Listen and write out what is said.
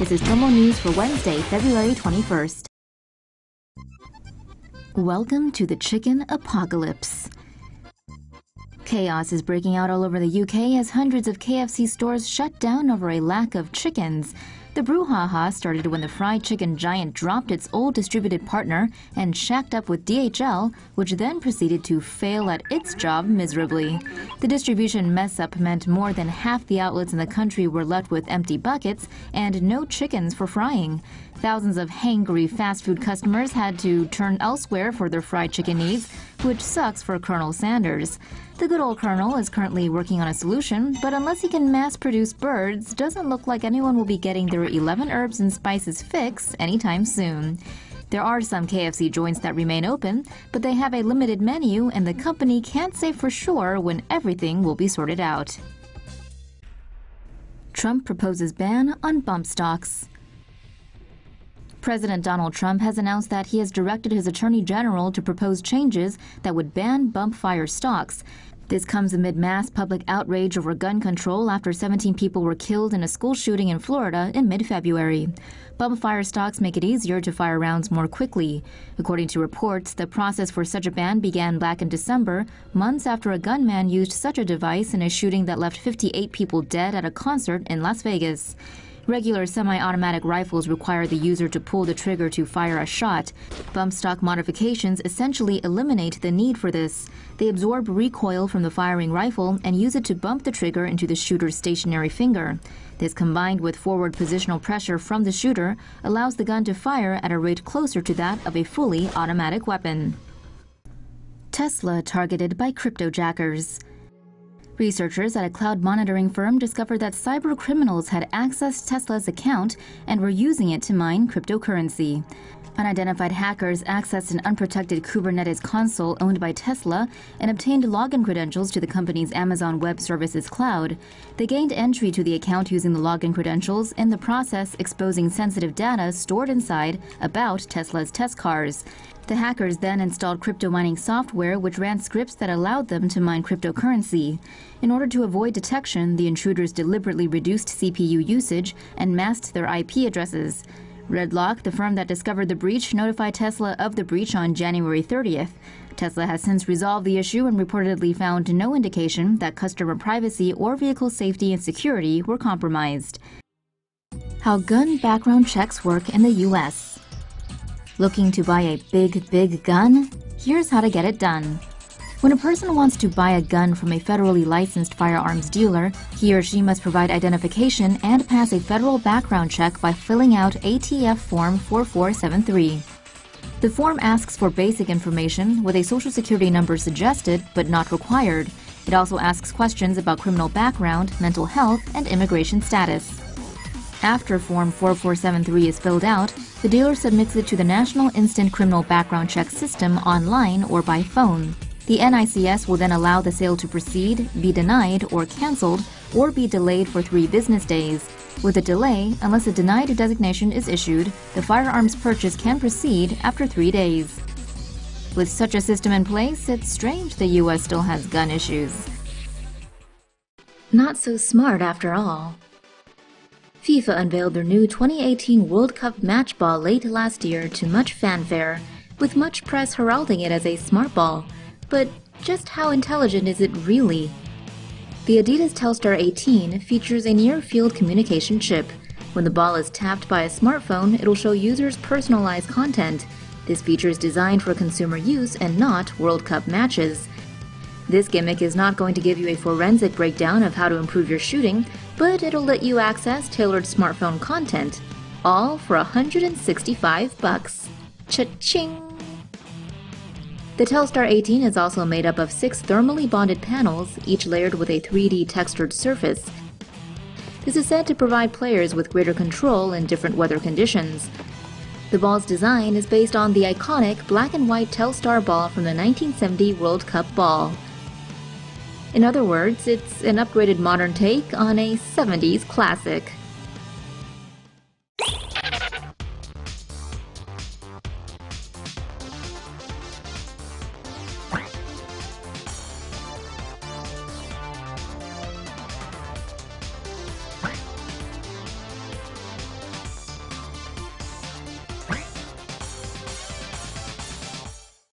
This is TomoNews for Wednesday, February 21st. Welcome to the chicken apocalypse. Chaos is breaking out all over the UK as hundreds of KFC stores shut down over a lack of chickens. The brouhaha started when the fried chicken giant dropped its old distributed partner and shacked up with DHL, which then proceeded to fail at its job miserably. The distribution mess-up meant more than half the outlets in the country were left with empty buckets and no chickens for frying. Thousands of hangry fast food customers had to turn elsewhere for their fried chicken needs, which sucks for Colonel Sanders. The good old Colonel is currently working on a solution, but unless he can mass-produce birds, doesn't look like anyone will be getting their 11 herbs and spices fix anytime soon. There are some KFC joints that remain open, but they have a limited menu and the company can't say for sure when everything will be sorted out. Trump proposes ban on bump stocks. President Donald Trump has announced that he has directed his Attorney General to propose changes that would ban bump fire stocks. This comes amid mass public outrage over gun control after 17 people were killed in a school shooting in Florida in mid-February. Bump fire stocks make it easier to fire rounds more quickly. According to reports, the process for such a ban began back in December, months after a gunman used such a device in a shooting that left 58 people dead at a concert in Las Vegas. Regular semi-automatic rifles require the user to pull the trigger to fire a shot. Bump stock modifications essentially eliminate the need for this. They absorb recoil from the firing rifle and use it to bump the trigger into the shooter's stationary finger. This, combined with forward positional pressure from the shooter, allows the gun to fire at a rate closer to that of a fully automatic weapon. Tesla targeted by cryptojackers. Researchers at a cloud monitoring firm discovered that cyber criminals had accessed Tesla's account and were using it to mine cryptocurrency. Unidentified hackers accessed an unprotected Kubernetes console owned by Tesla and obtained login credentials to the company's Amazon Web Services cloud. They gained entry to the account using the login credentials, in the process exposing sensitive data stored inside about Tesla's test cars. The hackers then installed crypto mining software which ran scripts that allowed them to mine cryptocurrency. In order to avoid detection, the intruders deliberately reduced CPU usage and masked their IP addresses. Redlock, the firm that discovered the breach, notified Tesla of the breach on January 30th. Tesla has since resolved the issue and reportedly found no indication that customer privacy or vehicle safety and security were compromised. How gun background checks work in the U.S. Looking to buy a big gun? Here's how to get it done. When a person wants to buy a gun from a federally licensed firearms dealer, he or she must provide identification and pass a federal background check by filling out ATF Form 4473. The form asks for basic information with a social security number suggested but not required. It also asks questions about criminal background, mental health, and immigration status. After Form 4473 is filled out, the dealer submits it to the National Instant Criminal Background Check System online or by phone. The NICS will then allow the sale to proceed, be denied or canceled, or be delayed for 3 business days. With a delay, unless a denied designation is issued, the firearms purchase can proceed after 3 days. With such a system in place, it's strange the U.S. still has gun issues. Not so smart after all. FIFA unveiled their new 2018 World Cup match ball late last year to much fanfare, with much press heralding it as a smart ball. But just how intelligent is it really? The Adidas Telstar 18 features a near-field communication chip. When the ball is tapped by a smartphone, it'll show users personalized content. This feature is designed for consumer use and not World Cup matches. This gimmick is not going to give you a forensic breakdown of how to improve your shooting, but it'll let you access tailored smartphone content, all for $165. Cha-ching! The Telstar 18 is also made up of 6 thermally bonded panels, each layered with a 3D textured surface. This is said to provide players with greater control in different weather conditions. The ball's design is based on the iconic black and white Telstar ball from the 1970 World Cup ball. In other words, it's an upgraded modern take on a 70s classic.